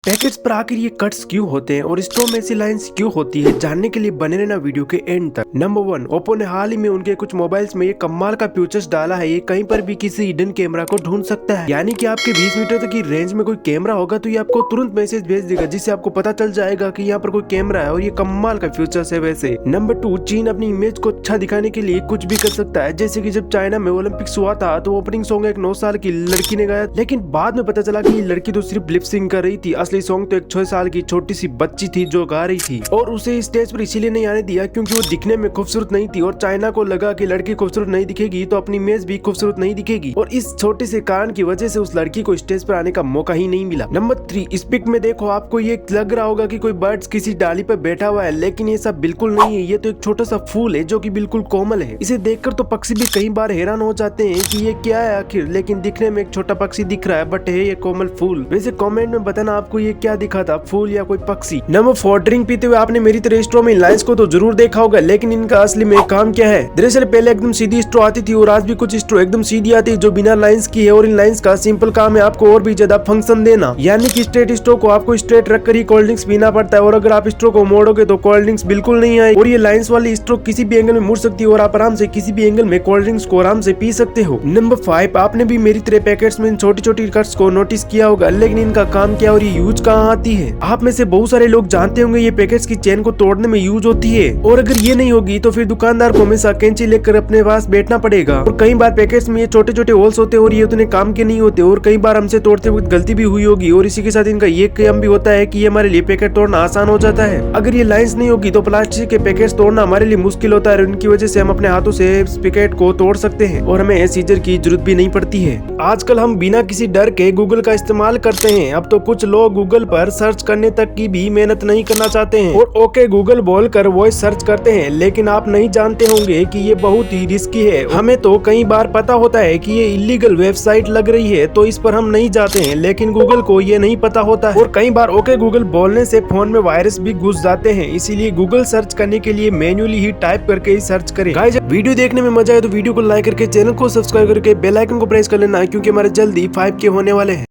Packets पर आखिर ये कट्स क्यों होते हैं और स्ट्रो में ऐसी लाइंस क्यों होती है, जानने के लिए बने रहना वीडियो के एंड तक। नंबर 1, ओप्पो ने हाल ही में उनके कुछ मोबाइल्स में ये कमाल का फीचर्स डाला है। ये कहीं पर भी किसी हिडन कैमरा को ढूंढ सकता है, यानी कि आपके 20 मीटर तक की रेंज में कोई कैमरा होगा तो ये आपको तुरंत मैसेज भेज देगा, जिससे आपको पता चल जाएगा कि यहाँ पर कोई कैमरा है। और ये कमाल का फीचर्स है। वैसे नंबर 2, चीन अपनी इमेज को अच्छा दिखाने के लिए कुछ भी कर सकता है। जैसे की जब चाइना में ओलंपिक्स हुआ था तो ओपनिंग सॉन्ग एक 9 साल की लड़की ने गाया, लेकिन बाद में पता चला कि ये लड़की तो सिर्फ लिप सिंक कर रही थी। असली सॉन्ग तो एक 6 साल की छोटी सी बच्ची थी जो गा रही थी, और उसे स्टेज पर इसीलिए नहीं आने दिया क्योंकि वो दिखने में खूबसूरत नहीं थी। और चाइना को लगा कि लड़की खूबसूरत नहीं दिखेगी तो अपनी इमेज भी खूबसूरत नहीं दिखेगी, और इस छोटे से कारण की वजह से उस लड़की को स्टेज पर आने का मौका ही नहीं मिला। नंबर 3, इस पिक में देखो, आपको ये लग रहा होगा कि कोई बर्ड्स किसी डाली पर बैठा हुआ है, लेकिन ये सब बिल्कुल नहीं है। ये तो एक छोटा सा फूल है जो कि बिल्कुल कोमल है। इसे देखकर तो पक्षी भी कई बार हैरान हो जाते हैं कि ये क्या है आखिर, लेकिन दिखने में एक छोटा पक्षी दिख रहा है, बट है ये कोमल फूल। वैसे कमेंट में बताना आपको ये क्या दिखा था, फूल या कोई पक्षी। नंबर 4, ड्रिंक पीते हुए आपने मेरी तरह स्ट्रो में लाइंस को तो जरूर देखा होगा, लेकिन इनका असली में काम क्या है। दरअसल पहले एकदम सीधी स्ट्रो आती थी और आज भी कुछ स्ट्रो एकदम सीधी आती है जो बिना लाइंस की है, और इन लाइंस का सिंपल काम है आपको और भी ज्यादा फंक्शन देना, यानी कि स्ट्रेट स्ट्रो को आपको स्ट्रेट रखकर ही कोल्ड ड्रिंक्स पीना पड़ता है, और अगर आप स्ट्रो को मोड़ोगे तो कोल्ड ड्रिंक्स बिल्कुल नहीं आए। और ये लाइंस वाली स्ट्रो किसी भी एंगल में मुड़ सकती है और आप आराम से किसी भी एंगल में कोल्ड ड्रिंक्स को आराम से पी सकते हो। नंबर 5, आपने भी मेरी तरह पैकेट्स में इन छोटी छोटी कट्स को नोटिस किया होगा, लेकिन इनका काम क्या और ये यूज कहाँ आती है। आप में से बहुत सारे लोग जानते होंगे ये पैकेट्स की चेन को तोड़ने में यूज होती है, और अगर ये नहीं होगी तो फिर दुकानदार को हमेशा कैंची लेकर अपने पास बैठना पड़ेगा। और कई बार पैकेट्स में ये छोटे छोटे होल्स होते हैं और ये उतने काम के नहीं होते, और कई बार हमसे तोड़ते वक्त गलती भी हुई होगी, और इसी के साथ इनका ये काम भी होता है कि ये हमारे लिए पैकेट तोड़ना आसान हो जाता है। अगर ये लाइंस नहीं होगी तो प्लास्टिक के पैकेट्स तोड़ना हमारे लिए मुश्किल होता है, उनकी वजह से हम अपने हाथों से इस पैकेट को तोड़ सकते हैं और हमें सीजर की जरूरत भी नहीं पड़ती है। आजकल हम बिना किसी डर के गूगल का इस्तेमाल करते हैं। अब तो कुछ लोग गूगल पर सर्च करने तक की भी मेहनत नहीं करना चाहते हैं और ओके गूगल बोलकर वॉइस सर्च करते हैं, लेकिन आप नहीं जानते होंगे कि ये बहुत ही रिस्की है। हमें तो कई बार पता होता है कि ये इलीगल वेबसाइट लग रही है तो इस पर हम नहीं जाते हैं, लेकिन गूगल को ये नहीं पता होता है, और कई बार ओके गूगल बोलने से फोन में वायरस भी घुस जाते हैं। इसीलिए गूगल सर्च करने के लिए मैन्युअली ही टाइप करके ही सर्च करें। गाइस, वीडियो देखने में मजा आए तो वीडियो को लाइक करके चैनल को सब्सक्राइब करके बेल आइकन को प्रेस कर लेना, क्योंकि हमारे जल्दी 5K होने वाले हैं।